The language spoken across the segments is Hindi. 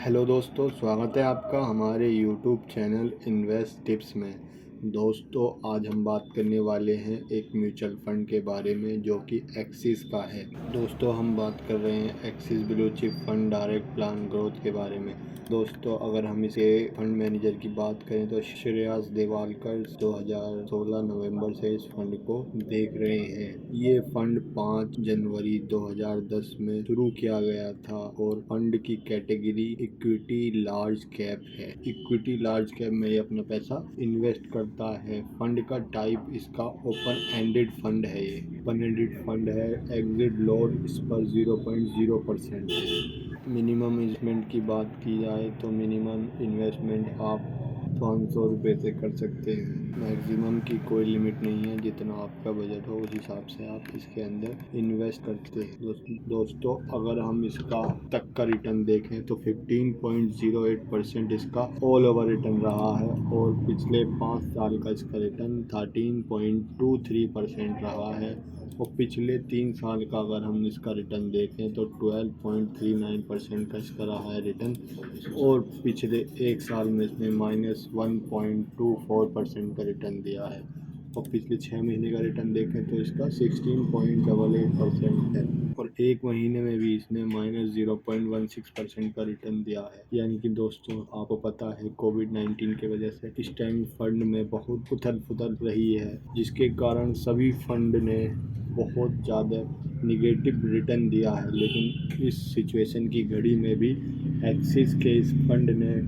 हेलो दोस्तों, स्वागत है आपका हमारे यूट्यूब चैनल इन्वेस्ट टिप्स में। दोस्तों, आज हम बात करने वाले हैं एक म्यूचुअल फंड के बारे में जो कि एक्सिस का है। दोस्तों, हम बात कर रहे हैं axis blue chip fund direct plan growth के बारे में। दोस्तों, अगर हम इसे फंड मैनेजर की बात करें तो श्रेयस देवालकर 2016 नवंबर से इस फंड को देख रहे हैं। ये फंड 5 जनवरी 2010 में शुरू किया गया था और फंड की कैटेगरी इक्विटी लार्ज कैप है। इक्विटी लार्ज कैप में ये अपना पैसा इन्वेस्ट करता है। फंड का टाइप इसका ओपन एंडेड फंड है। ये ओपन एंडेड फंड है। एग्जिट लोड इस पर 0.0% है। मिनिमम इन्वेस्टमेंट की बात की जाए तो मिनिमम इन्वेस्टमेंट आप 500 रुपये से कर सकते हैं। मैक्सिमम की कोई लिमिट नहीं है। जितना आपका बजट हो उस हिसाब से आप इसके अंदर इन्वेस्ट करते हैं। दोस्तों, अगर हम इसका तक का रिटर्न देखें तो 15.08% इसका ऑल ओवर रिटर्न रहा है और पिछले 5 साल का इसका रिटर्न 13.23% रहा है और पिछले 3 साल का अगर हम इसका रिटर्न देखें तो 12.39% का इसका रहा है रिटर्न और पिछले 1 साल में इसने -1.24% का रिटर्न दिया है और पिछले 6 महीने का रिटर्न देखें तो इसका 16.88% है और 1 महीने में भी इसने -0.16% का रिटर्न दिया है। यानी कि दोस्तों, आपको पता है कोविड-19 की वजह से इस टाइम फंड में बहुत उथल पुथल रही है, जिसके कारण सभी फंड ने बहुत ज़्यादा निगेटिव रिटर्न दिया है। लेकिन इस सिचुएशन की घड़ी में भी एक्सिस के इस फंड ने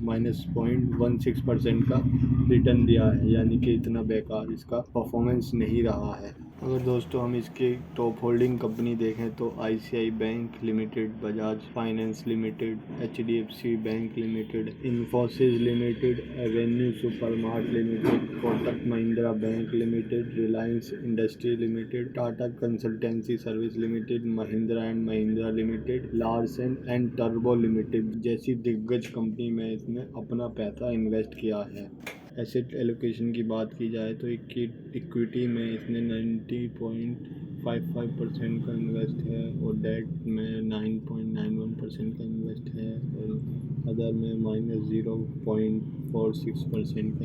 -0.16% का रिटर्न दिया है। यानी कि इतना बेकार इसका परफॉर्मेंस नहीं रहा है। अगर दोस्तों हम इसके टॉप होल्डिंग कंपनी देखें तो ICICI bank limited, Bajaj finance limited, HDFC bank limited, Infosys limited, Avenue supermart limited, Kotak Mahindra bank limited, Reliance industry limited, Tata consultancy service limited, Mahindra and Mahindra limited, Larsen and turbo limited जैसी दिग्गज कंपनी में इसने अपना पैसा इन्वेस्ट किया है। एसेट एलोकेशन की बात की जाए तो इक्विटी में इसने 90.55% का इन्वेस्ट है और डेट में 9.91% का इन्वेस्ट है और अदर में -0.46% का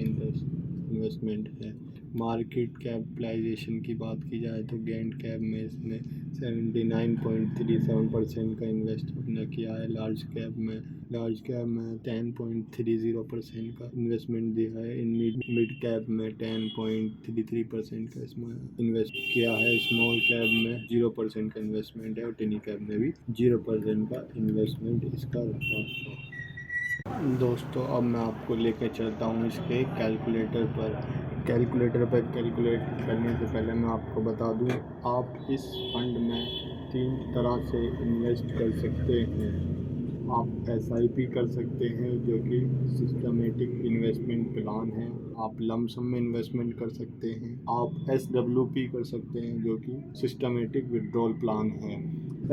इन्वेस्टमेंट है। मार्केट कैपिटलाइजेशन की बात की जाए तो गेंट कैप में इसने 79.37% का इन्वेस्ट अपना किया है। लार्ज कैप में 10.30% का इन्वेस्टमेंट दिया है। इन मिड कैप में 10.33% का इसमें इन्वेस्ट किया है। स्मॉल कैप में 0% का इन्वेस्टमेंट है और टिनी कैप में भी 0% का इन्वेस्टमेंट इसका रहा है। दोस्तों, अब मैं आपको लेकर चलता हूँ इसके कैलकुलेटर पर कैलकुलेट करने से पहले मैं आपको बता दूँ, आप इस फंड में 3 तरह से इन्वेस्ट कर सकते हैं। आप SIP कर सकते हैं जो कि सिस्टमेटिक इन्वेस्टमेंट प्लान है। आप लमसम में इन्वेस्टमेंट कर सकते हैं। आप SWP कर सकते हैं जो कि सिस्टमेटिक विड्रॉल प्लान है।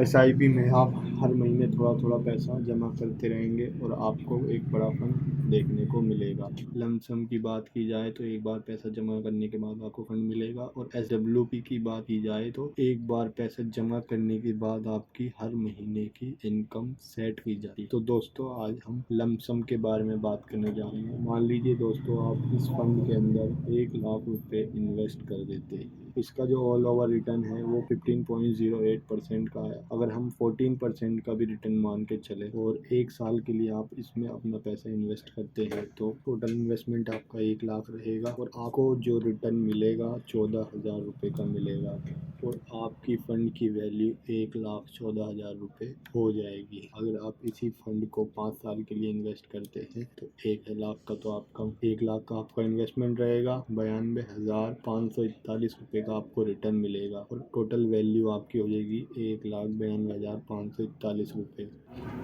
SIP में आप हर महीने थोड़ा थोड़ा पैसा जमा करते रहेंगे और आपको एक बड़ा फंड देखने को मिलेगा। लमसम की बात की जाए तो एक बार पैसा जमा करने के बाद आपको फंड मिलेगा और SWP की बात की जाए तो एक बार पैसा जमा करने के बाद आपकी हर महीने की इनकम सेट की जाती है। तो दोस्तों, आज हम लमसम के बारे में बात करने जा रहे हैं। मान लीजिए दोस्तों, आप इस फंड के अंदर 1 लाख रुपए इन्वेस्ट कर देते हैं। इसका जो ऑल ओवर रिटर्न है वो 15.08% का है। अगर हम 14% का भी रिटर्न मान के चले और 1 साल के लिए आप इसमें अपना पैसा इन्वेस्ट करते हैं तो टोटल इन्वेस्टमेंट आपका 1 लाख रहेगा और आपको जो रिटर्न मिलेगा 14,000 रुपये का मिलेगा और आपकी फंड की वैल्यू 1,14,000 रुपये हो जाएगी। अगर आप इसी फंड को 5 साल के लिए इन्वेस्ट करते हैं तो 1 लाख का तो आपका 1 लाख का आपका इन्वेस्टमेंट रहेगा, 92,541 रुपये का आपको रिटर्न मिलेगा और टोटल वैल्यू आपकी हो जाएगी 1,92,541 रुपये।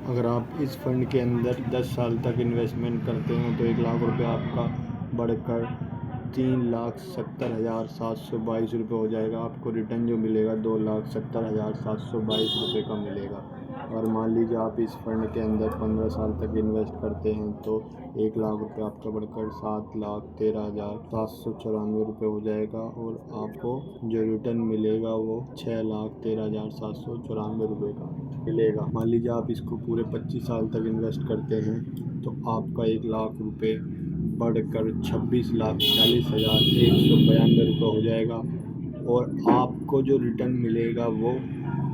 अगर आप इस फंड के अंदर 10 साल तक इन्वेस्टमेंट करते हैं तो 1 लाख रुपये आपका बढ़कर 3,70,722 रुपये हो जाएगा। आपको रिटर्न जो मिलेगा 2,70,722 रुपये का मिलेगा। अगर मान लीजिए आप इस फंड के अंदर 15 साल तक इन्वेस्ट करते हैं तो 1 लाख रुपये आपका बढ़कर 7,13,794 रुपये हो जाएगा और आपको जो रिटर्न मिलेगा वो 6,13,794 रुपये का मिलेगा। मान लीजिए आप इसको पूरे 25 साल तक इन्वेस्ट करते हैं तो आपका 1 लाख रुपये बढ़कर 26,46,192 रुपये हो जाएगा और आपको जो रिटर्न मिलेगा वो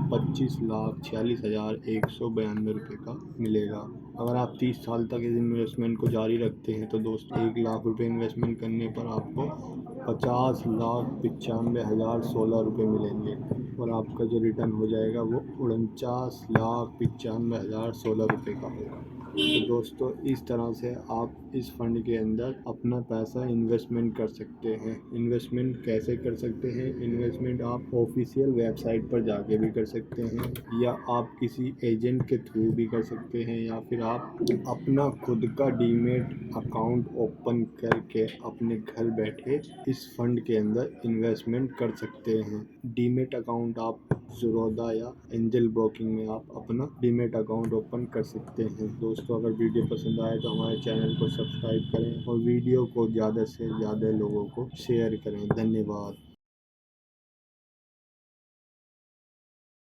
25,46,192 रुपये का मिलेगा। अगर आप 30 साल तक इस इन्वेस्टमेंट को जारी रखते हैं तो दोस्तों 1 लाख रुपये इन्वेस्टमेंट करने पर आपको 50,95,016 रुपये मिलेंगे और आपका जो रिटर्न हो जाएगा वो 49,95,016 रुपये का होगा। तो दोस्तों इस तरह से आप इस फंड के अंदर अपना पैसा इन्वेस्टमेंट कर सकते हैं। इन्वेस्टमेंट कैसे कर सकते हैं? इन्वेस्टमेंट आप ऑफिशियल वेबसाइट पर जाके भी कर सकते हैं या आप किसी एजेंट के थ्रू भी कर सकते हैं या फिर आप अपना खुद का डीमेट अकाउंट ओपन करके अपने घर बैठे इस फंड के अंदर इन्वेस्टमेंट कर सकते हैं। डीमेट अकाउंट आप ज़ीरोधा या एंजल ब्रोकिंग में आप अपना डीमेट अकाउंट ओपन कर सकते हैं। दोस्तों अगर वीडियो पसंद आए तो हमारे चैनल को सब्सक्राइब करें और वीडियो को ज़्यादा से ज़्यादा लोगों को शेयर करें। धन्यवाद।